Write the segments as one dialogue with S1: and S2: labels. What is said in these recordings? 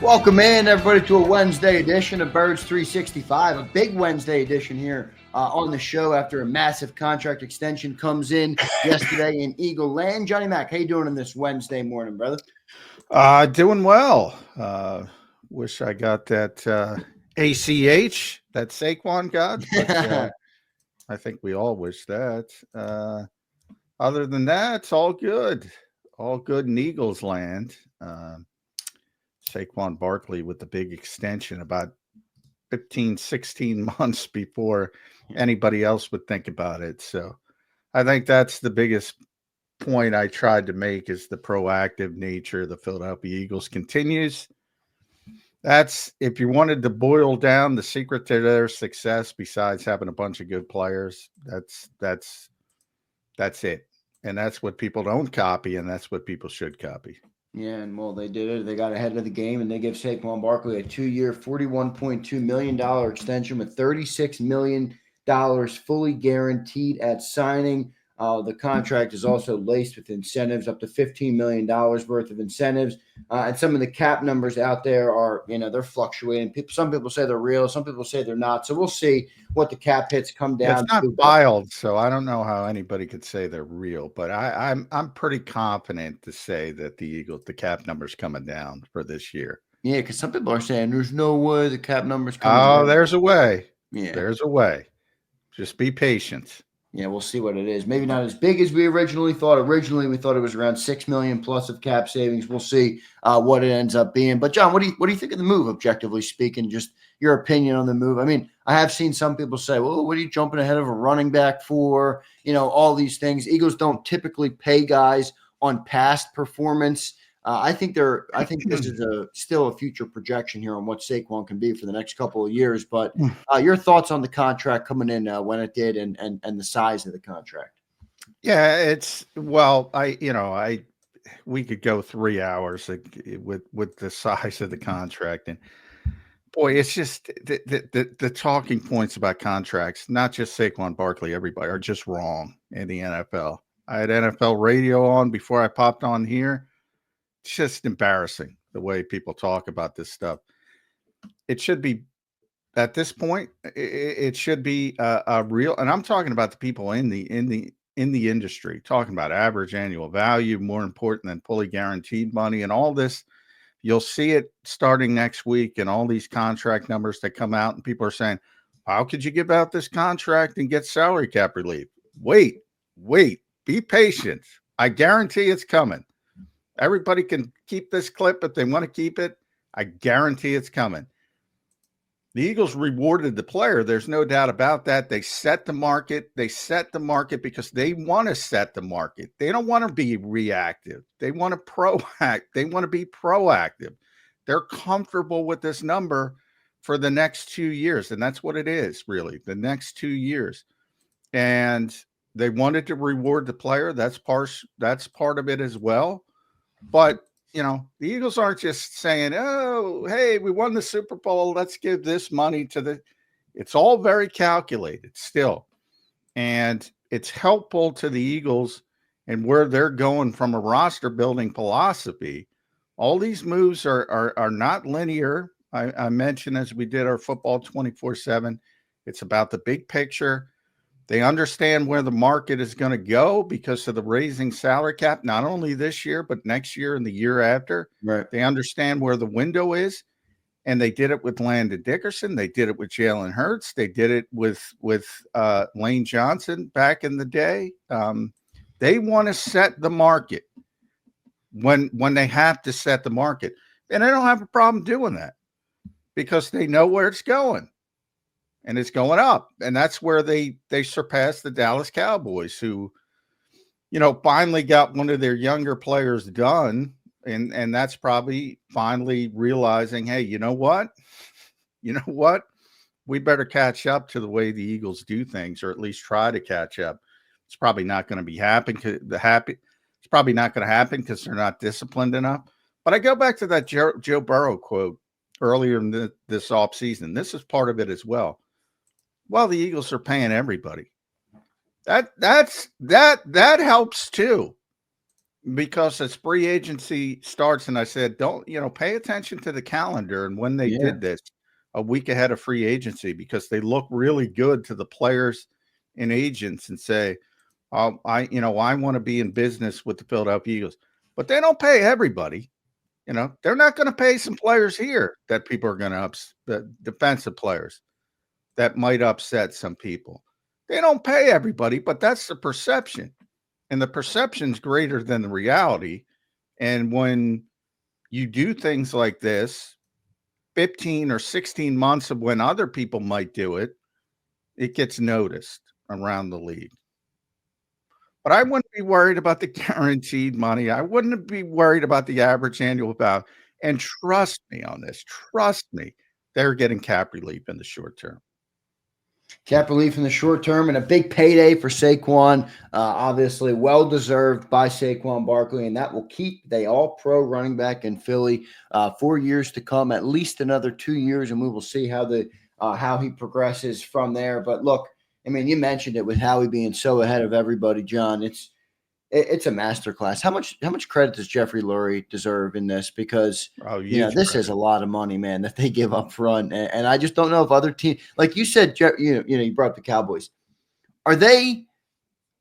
S1: Welcome in, everybody, to a Wednesday edition of Birds 365, a big Wednesday edition here on the show after a massive contract extension comes in yesterday in Eagle Land. Johnny Mac, how you doing on this Wednesday morning, brother?
S2: Doing well. Wish I got that ACH that Saquon got, but I think we all wish that. Other than that, it's all good. All good in Eagles land. Saquon Barkley with the big extension about 15, 16 months before anybody else would think about it. So I think that's the biggest point I tried to make is the proactive nature of the Philadelphia Eagles continues. That's, if you wanted to boil down the secret to their success, besides having a bunch of good players, that's it. And that's what people don't copy, and that's what people should copy.
S1: Yeah, and well, they did it. They got ahead of the game, and they give Saquon Barkley a 2-year, $41.2 million extension with $36 million fully guaranteed at signing. The contract is also laced with incentives, up to $15 million worth of incentives. And some of the cap numbers out there are, they're fluctuating. Some people say they're real. Some people say they're not. So we'll see what the cap hits come down
S2: to. It's not filed, so I don't know how anybody could say they're real. But I'm pretty confident to say that the cap number's coming down for this year.
S1: Yeah, because some people are saying there's no way the cap number's coming down.
S2: Oh, there's a way.
S1: Yeah.
S2: There's a way. Just be patient.
S1: Yeah, we'll see what it is. Maybe not as big as we originally thought. Originally, we thought it was around $6 million plus of cap savings. We'll see what it ends up being. But John, what do you think of the move, objectively speaking? Just your opinion on the move. I mean, I have seen some people say, "Well, what are you jumping ahead of a running back for?" All these things. Eagles don't typically pay guys on past performance. I think this is still a future projection here on what Saquon can be for the next couple of years. But your thoughts on the contract coming in when it did and the size of the contract?
S2: Yeah, we could go 3 hours with the size of the contract, and boy, it's just the talking points about contracts, not just Saquon Barkley, everybody are just wrong in the NFL. I had NFL radio on before I popped on here. It's just embarrassing the way people talk about this stuff. It should be, at this point, it should be a real, and I'm talking about the people in the industry, talking about average annual value, more important than fully guaranteed money, and all this. You'll see it starting next week, and all these contract numbers that come out, and people are saying, "How could you give out this contract and get salary cap relief?" Wait, be patient. I guarantee it's coming. Everybody can keep this clip if they want to keep it. I guarantee it's coming. The Eagles rewarded the player. There's no doubt about that. They set the market. They set the market because they want to set the market. They don't want to be reactive. They want to They want to be proactive. They're comfortable with this number for the next 2 years. And that's what it is, really, the next 2 years. And they wanted to reward the player. That's part of it as well. But, the Eagles aren't just saying, "Oh, hey, we won the Super Bowl. Let's give this money to it's all very calculated still. And it's helpful to the Eagles and where they're going from a roster building philosophy. All these moves are not linear. I mentioned as we did our football 24/7, it's about the big picture. They understand where the market is going to go because of the raising salary cap, not only this year, but next year and the year after.
S1: Right.
S2: They understand where the window is, and they did it with Landon Dickerson. They did it with Jalen Hurts. They did it with Lane Johnson back in the day. They want to set the market when they have to set the market. And they don't have a problem doing that because they know where it's going. And it's going up. And that's where they surpassed the Dallas Cowboys, who, finally got one of their younger players done. And that's probably finally realizing, hey, you know what? We better catch up to the way the Eagles do things, or at least try to catch up. It's probably not going to be It's probably not going to happen because they're not disciplined enough. But I go back to that Joe Burrow quote earlier in this offseason. This is part of it as well. Well, the Eagles are paying everybody. That helps too. because as free agency starts, and I said, don't, pay attention to the calendar and when they
S1: Yeah.
S2: did this a week ahead of free agency, because they look really good to the players and agents and say, I want to be in business with the Philadelphia Eagles, but they don't pay everybody. They're not going to pay some players here that people are going to the defensive players that might upset some people. They don't pay everybody, but that's the perception. And the perception's greater than the reality. And when you do things like this, 15 or 16 months of when other people might do it, it gets noticed around the league. But I wouldn't be worried about the guaranteed money. I wouldn't be worried about the average annual value. And trust me on this. Trust me, they're getting cap relief in the short term.
S1: Cap relief in the short term and a big payday for Saquon. Obviously, well deserved by Saquon Barkley, and that will keep the All-Pro running back in Philly 4 years to come, at least another 2 years, and we will see how he progresses from there. But look, I mean, you mentioned it with Howie being so ahead of everybody, John. It's a masterclass. How much credit does Jeffrey Lurie deserve in this? Because this is a lot of money, man, that they give up front, and I just don't know if other teams, like you said, you brought up the Cowboys. Are they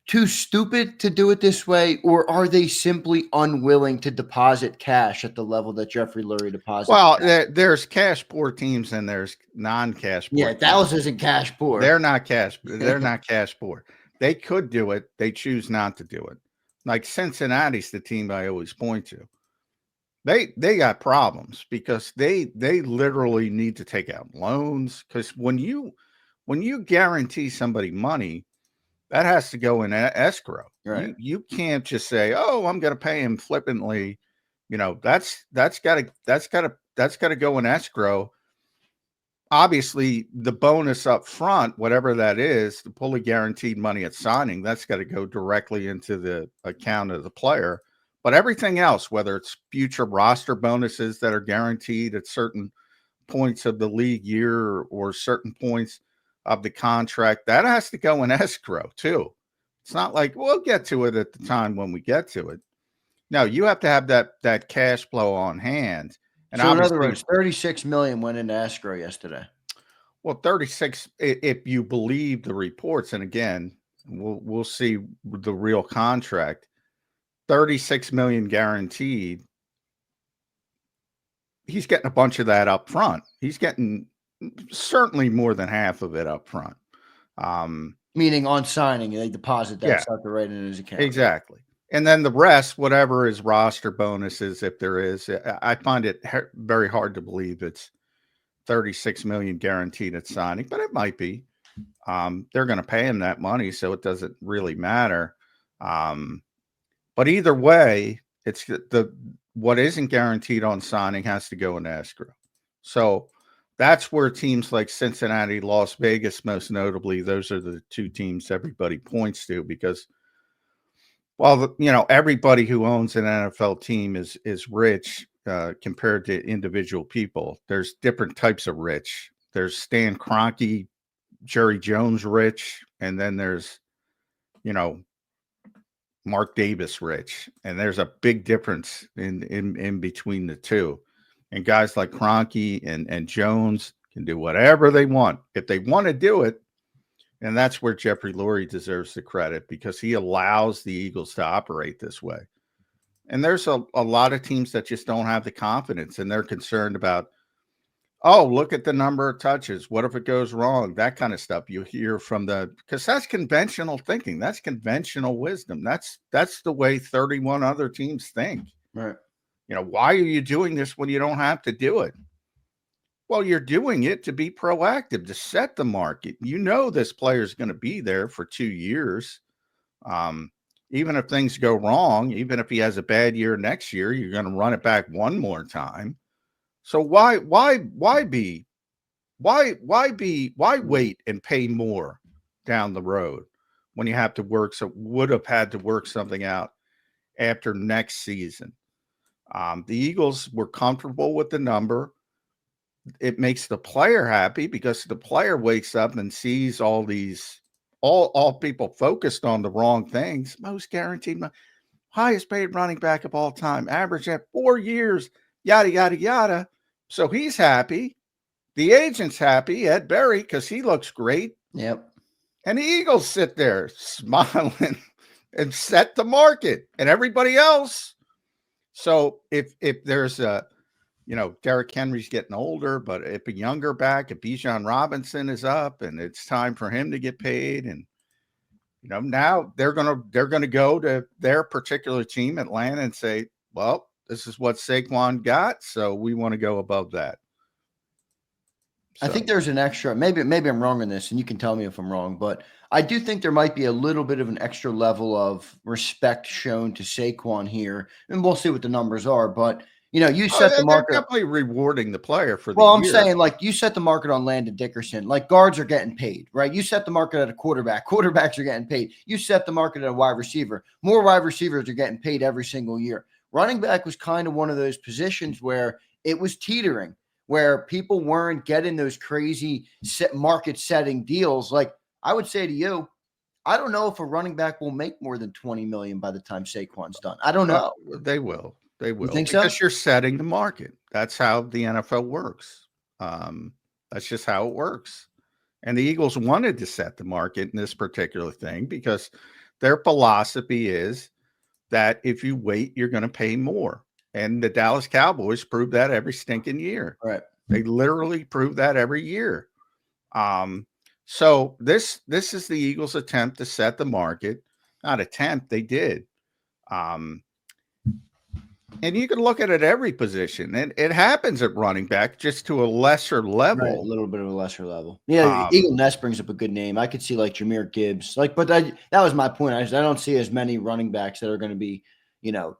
S1: too stupid to do it this way, or are they simply unwilling to deposit cash at the level that Jeffrey Lurie deposits?
S2: Well, there's cash poor teams and there's non-cash poor.
S1: Yeah, Dallas isn't cash poor.
S2: They're not cash. They're not cash poor. They could do it. They choose not to do it. Like Cincinnati's the team I always point to. They got problems because they literally need to take out loans, because when you guarantee somebody money, that has to go in escrow.
S1: Right.
S2: You can't just say, "Oh, I'm going to pay him flippantly." That's got to go in escrow. Obviously, the bonus up front, whatever that is, the fully guaranteed money at signing, that's got to go directly into the account of the player. But everything else, whether it's future roster bonuses that are guaranteed at certain points of the league year or certain points of the contract, that has to go in escrow too. It's not like we'll get to it at the time when we get to it. No, you have to have that cash flow on hand. And
S1: so in other words, $36 million went into escrow yesterday.
S2: Well, 36, if you believe the reports, and again, we'll see the real contract. 36 million guaranteed. He's getting a bunch of that up front. He's getting certainly more than half of it up front.
S1: Meaning on signing, they deposit that sucker right in his account.
S2: Exactly. And then the rest, whatever is roster bonuses, if there is, I find it very hard to believe it's 36 million guaranteed at signing, but it might be. They're going to pay him that money, so it doesn't really matter. But either way, it's what isn't guaranteed on signing has to go in escrow. So that's where teams like Cincinnati, Las Vegas, most notably, those are the two teams everybody points to, because everybody who owns an NFL team is rich compared to individual people. There's different types of rich. There's Stan Kroenke, Jerry Jones rich, and then there's, Mark Davis rich. And there's a big difference in between the two. And guys like Kroenke and Jones can do whatever they want if they want to do it. And that's where Jeffrey Lurie deserves the credit, because he allows the Eagles to operate this way. And there's a lot of teams that just don't have the confidence, and they're concerned about, oh, look at the number of touches. What if it goes wrong? That kind of stuff you hear from because that's conventional thinking. That's conventional wisdom. That's the way 31 other teams think.
S1: Right.
S2: Why are you doing this when you don't have to do it? Well, you're doing it to be proactive, to set the market. This player is going to be there for 2 years. Even if things go wrong, even if he has a bad year next year, you're going to run it back one more time. So why wait and pay more down the road when you have to would have had to work something out after next season? The Eagles were comfortable with the number. It makes the player happy, because the player wakes up and sees all these, all people focused on the wrong things. Most guaranteed money. highest paid running back of all time, average at 4 years, yada, yada, yada. So he's happy. The agent's happy, Ed Berry, because he looks great.
S1: Yep.
S2: And the Eagles sit there smiling and set the market, and everybody else. So if there's a, Derrick Henry's getting older, but if a younger back, if Bijan Robinson is up and it's time for him to get paid, and now they're gonna go to their particular team, Atlanta, and say, well, this is what Saquon got, so we want to go above that.
S1: I think there's an extra, maybe I'm wrong on this, and you can tell me if I'm wrong, but I do think there might be a little bit of an extra level of respect shown to Saquon here, and we'll see what the numbers are. But you set the market.
S2: They're definitely rewarding the player for the
S1: Well, I'm
S2: year.
S1: saying, like, you set the market on Landon Dickerson. Like, guards are getting paid, right? You set the market at a quarterback. Quarterbacks are getting paid. You set the market at a wide receiver. More wide receivers are getting paid every single year. Running back was kind of one of those positions where it was teetering, where people weren't getting those crazy market-setting deals. Like, I would say to you, I don't know if a running back will make more than $20 million by the time Saquon's done. I don't know.
S2: They will. They will.
S1: You think
S2: because
S1: so?
S2: you're setting the market. That's how the NFL works. That's just how it works. And the Eagles wanted to set the market in this particular thing because their philosophy is that if you wait, you're going to pay more. And the Dallas Cowboys prove that every stinking year.
S1: Right.
S2: They literally prove that every year. So this is the Eagles' attempt to set the market. Not attempt, they did. And you can look at it at every position. And it happens at running back, just to a lesser level.
S1: Right, a little bit of a lesser level. Yeah, Eagle Ness brings up a good name. I could see like Jahmyr Gibbs. But that was my point. I don't see as many running backs that are going to be,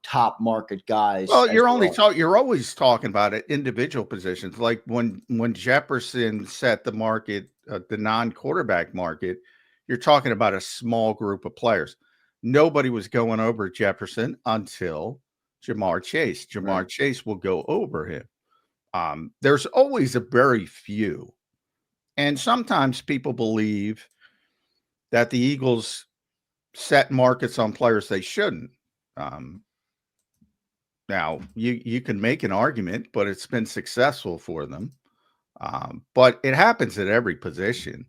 S1: top market guys.
S2: Well, you're always talking about it, individual positions. Like when Jefferson set the market, the non-quarterback market, you're talking about a small group of players. Nobody was going over Jefferson until Jamar Chase. Jamar Chase will go over him. There's always a very few. And sometimes people believe that the Eagles set markets on players they shouldn't. Now, you can make an argument, but it's been successful for them. But it happens at every position.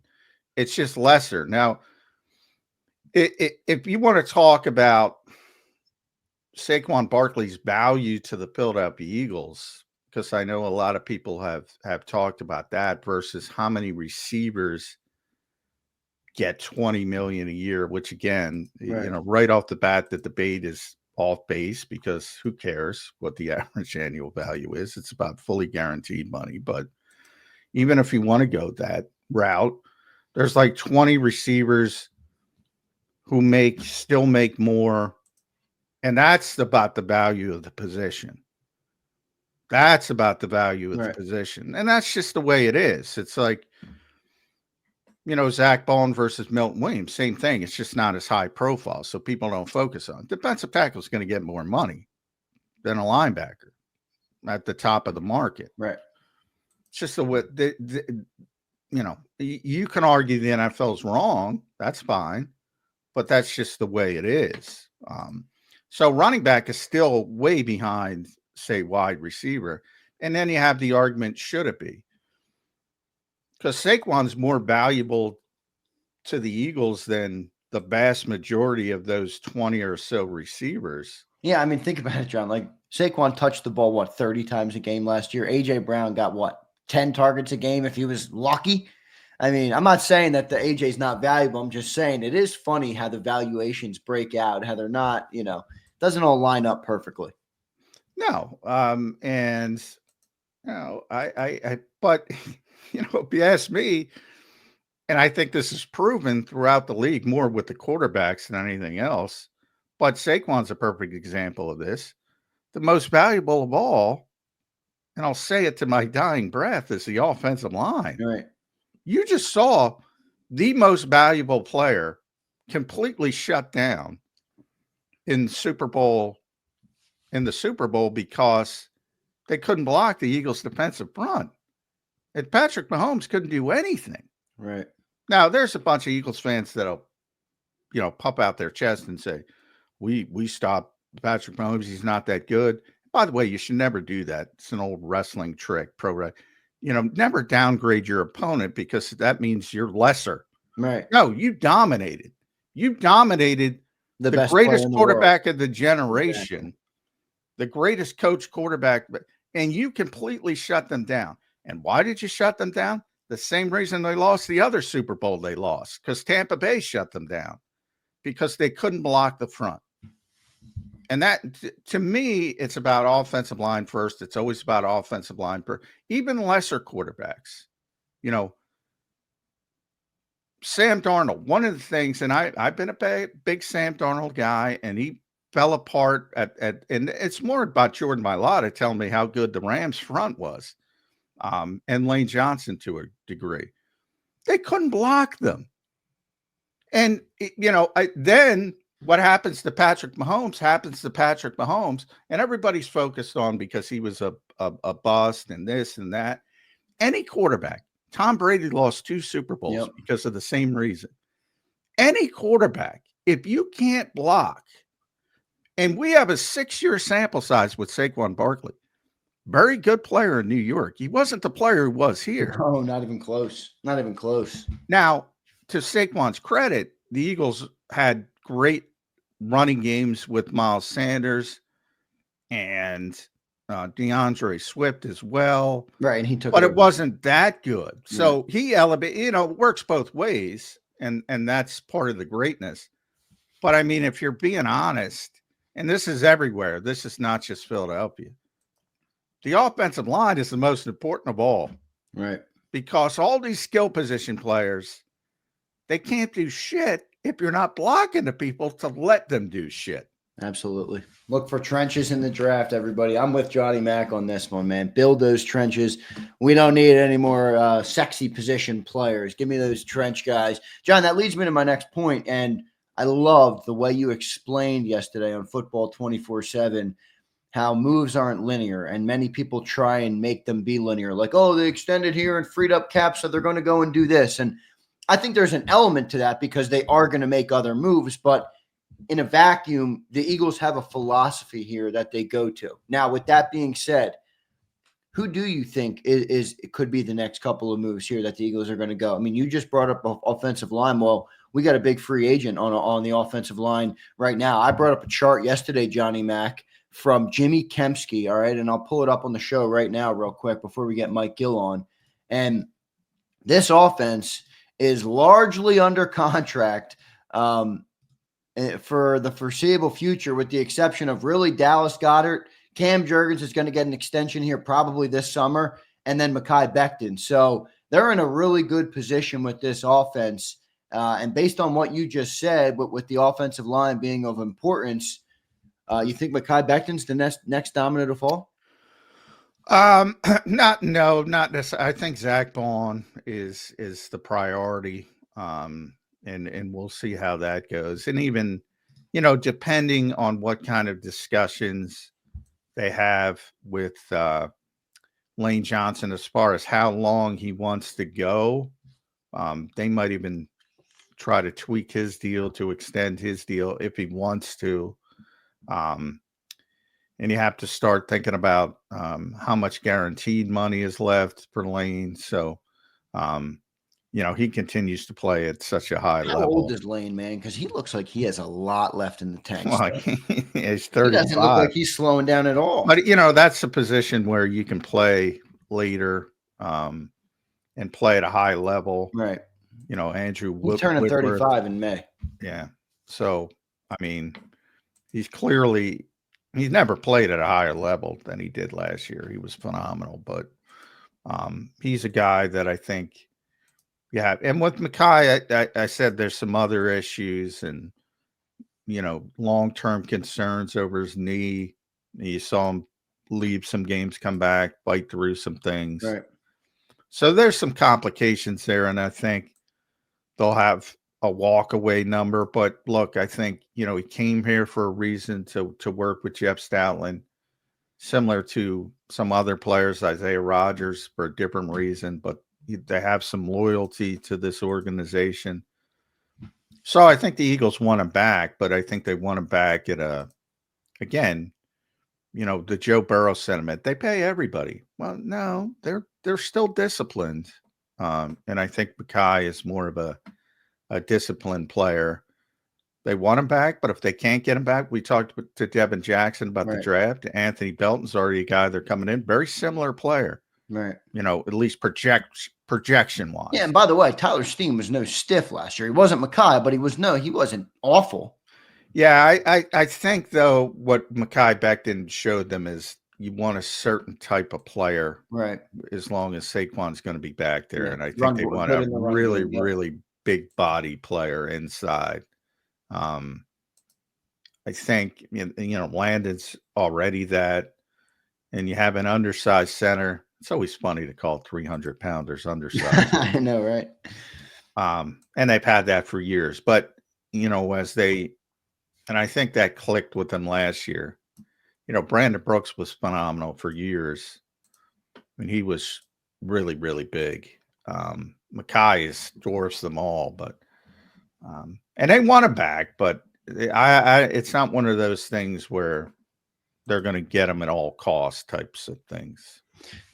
S2: It's just lesser. Now, if you want to talk about Saquon Barkley's value to the Philadelphia Eagles, because I know a lot of people have talked about that versus how many receivers get $20 million a year, which again, right off the bat, the debate is off base because who cares what the average annual value is? It's about fully guaranteed money. But even if you want to go that route, there's like 20 receivers who still make more. And that's about the value of the position. That's about the value of the position. And that's just the way it is. It's like, Zach Bone versus Milton Williams, same thing. It's just not as high profile. So people don't focus on it. Defensive tackle is going to get more money than a linebacker at the top of the market.
S1: Right.
S2: It's just the way, you can argue the NFL is wrong. That's fine. But that's just the way it is. So running back is still way behind, say, wide receiver. And then you have the argument, should it be? Because Saquon's more valuable to the Eagles than the vast majority of those 20 or so receivers.
S1: Yeah, I mean, think about it, John. Like, Saquon touched the ball, 30 times a game last year? A.J. Brown got, 10 targets a game if he was lucky? I mean, I'm not saying that the AJ's not valuable. I'm just saying it is funny how the valuations break out, how they're not, doesn't all line up perfectly.
S2: No. But if you ask me, and I think this is proven throughout the league more with the quarterbacks than anything else, but Saquon's a perfect example of this. The most valuable of all, and I'll say it to my dying breath, is the offensive line.
S1: Right.
S2: You just saw the most valuable player completely shut down in the Super Bowl because they couldn't block the Eagles' defensive front. And Patrick Mahomes couldn't do anything.
S1: Right.
S2: Now, there's a bunch of Eagles fans that'll, puff out their chest and say, we stopped Patrick Mahomes, he's not that good. By the way, you should never do that. It's an old wrestling trick, never downgrade your opponent because that means you're lesser.
S1: Right.
S2: No, you dominated. You dominated the
S1: best player
S2: greatest
S1: in the
S2: quarterback
S1: world.
S2: of the generation, the greatest coach quarterback, and you completely shut them down. And why did you shut them down? The same reason they lost the other Super Bowl they lost, because Tampa Bay shut them down because they couldn't block the front. And that, to me, it's about offensive line first. It's always about offensive line first. Even lesser quarterbacks, Sam Darnold, one of the things, and I've been a big Sam Darnold guy, and he fell apart and it's more about Jordan Mailata telling me how good the Rams front was, and Lane Johnson to a degree. They couldn't block them. And, then what happens to Patrick Mahomes happens to Patrick Mahomes, and everybody's focused on because he was a bust and this and that. Any quarterback, Tom Brady lost 2 Super Bowls because of the same reason. Any quarterback, if you can't block, and we have a 6-year sample size with Saquon Barkley, very good player in New York. He wasn't the player who was here.
S1: No, not even close. Not even close.
S2: Now, to Saquon's credit, the Eagles had great running games with Miles Sanders and DeAndre Swift as well.
S1: Right, and he took
S2: but it wasn't that good. So he elevated, it works both ways, and that's part of the greatness. But I mean, if you're being honest, and this is everywhere, this is not just Philadelphia, the offensive line is the most important of all.
S1: Right.
S2: Because all these skill position players, they can't do shit if you're not blocking the people to let them do shit.
S1: Absolutely. Look for trenches in the draft, everybody. I'm with Johnny Mack on this one, man. Build those trenches. We don't need any more sexy position players. Give me those trench guys. John, that leads me to my next point, and I loved the way you explained yesterday on Football 24/7 how moves aren't linear, and many people try and make them be linear. Like, oh, they extended here and freed up cap, so they're going to go and do this. And I think there's an element to that because they are going to make other moves, but in a vacuum, the Eagles have a philosophy here that they go to. Now, with that being said, who do you think is could be the next couple of moves here that the Eagles are going to go? I mean, you just brought up offensive line. Well, we got a big free agent on the offensive line right now. I brought up a chart yesterday, Johnny Mack, from Jimmy Kempski, all right? And I'll pull it up on the show right now real quick before we get Mike Gill on. And this offense is largely under contract for the foreseeable future, with the exception of really Dallas Goedert. Cam Jurgens is going to get an extension here probably this summer, and then Mekhi Becton. So they're in a really good position with this offense. And based on what you just said, but with the offensive line being of importance, you think Mekhi Becton's the next domino to fall?
S2: Not necessarily. I think Zach Bond is the priority. And we'll see how that goes. And even, depending on what kind of discussions they have with Lane Johnson as far as how long he wants to go, they might even try to tweak his deal to extend his deal if he wants to. And you have to start thinking about how much guaranteed money is left for Lane. So, he continues to play at such a high level.
S1: How old is Lane, man? Because he looks like he has a lot left in the tank.
S2: Well, he's 35. He
S1: doesn't look like he's slowing down at all.
S2: But, that's a position where you can play later and play at a high level.
S1: Right.
S2: Andrew
S1: He's turning 35 in May.
S2: Yeah. So, I mean, he's never played at a higher level than he did last year. He was phenomenal. But he's a guy that I think – yeah, and with Mekhi, I said there's some other issues and, long-term concerns over his knee. You saw him leave some games, come back, fight through some things.
S1: Right.
S2: So there's some complications there, and I think they'll have a walk-away number. But, look, I think, he came here for a reason to work with Jeff Stoutland, similar to some other players, Isaiah Rodgers, for a different reason, but they have some loyalty to this organization. So I think the Eagles want him back, but I think they want him back at a again, the Joe Burrow sentiment, they pay everybody. Well, no, they're still disciplined. And I think Mackay is more of a disciplined player. They want him back, but if they can't get him back, we talked to Devin Jackson about the draft. Anthony Belton's already a guy they're coming in. Very similar player.
S1: Right.
S2: At least projection wise.
S1: Yeah, and by the way, Tyler Steen was no stiff last year. He wasn't Mackay, but he wasn't awful.
S2: Yeah, I think though what Mackay back then showed them is you want a certain type of player,
S1: right?
S2: As long as Saquon's going to be back there, and I think
S1: Run
S2: they
S1: board,
S2: want a really, really big body player inside. I think Landon's already that, and you have an undersized center. It's always funny to call 300-pounders undersized.
S1: I know, right?
S2: And they've had that for years, but and I think that clicked with them last year. Brandon Brooks was phenomenal for years. I mean, he was really, really big. Mackay dwarfs them all, but and they want him back, but it's not one of those things where they're going to get him at all costs types of things.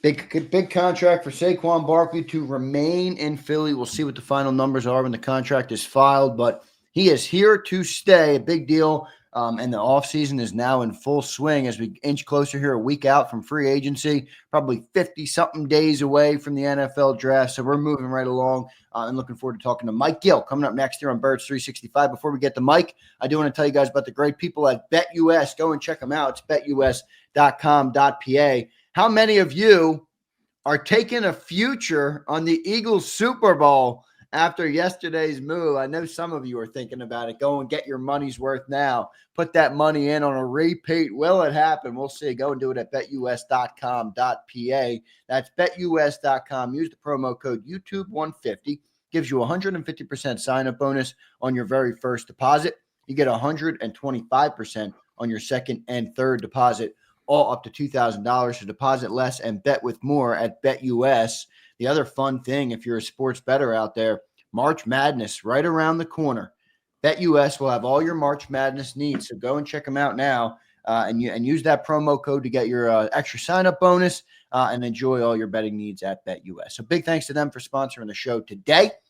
S1: Big contract for Saquon Barkley to remain in Philly. We'll see what the final numbers are when the contract is filed, but he is here to stay. A big deal. And the offseason is now in full swing as we inch closer here, a week out from free agency, probably 50-something days away from the NFL draft. So we're moving right along and looking forward to talking to Mike Gill coming up next here on Birds 365. Before we get to Mike, I do want to tell you guys about the great people at BetUS. Go and check them out. It's betus.com.pa. How many of you are taking a future on the Eagles Super Bowl after yesterday's move? I know some of you are thinking about it. Go and get your money's worth now. Put that money in on a repeat. Will it happen? We'll see. Go and do it at betus.com.pa. That's betus.com. Use the promo code YouTube150. Gives you a 150% sign-up bonus on your very first deposit. You get 125% on your second and third deposit, all up to $2,000 to deposit less and bet with more at BetUS. The other fun thing, if you're a sports bettor out there, March Madness right around the corner. BetUS will have all your March Madness needs, so go and check them out now and use that promo code to get your extra sign-up bonus and enjoy all your betting needs at BetUS. So big thanks to them for sponsoring the show today.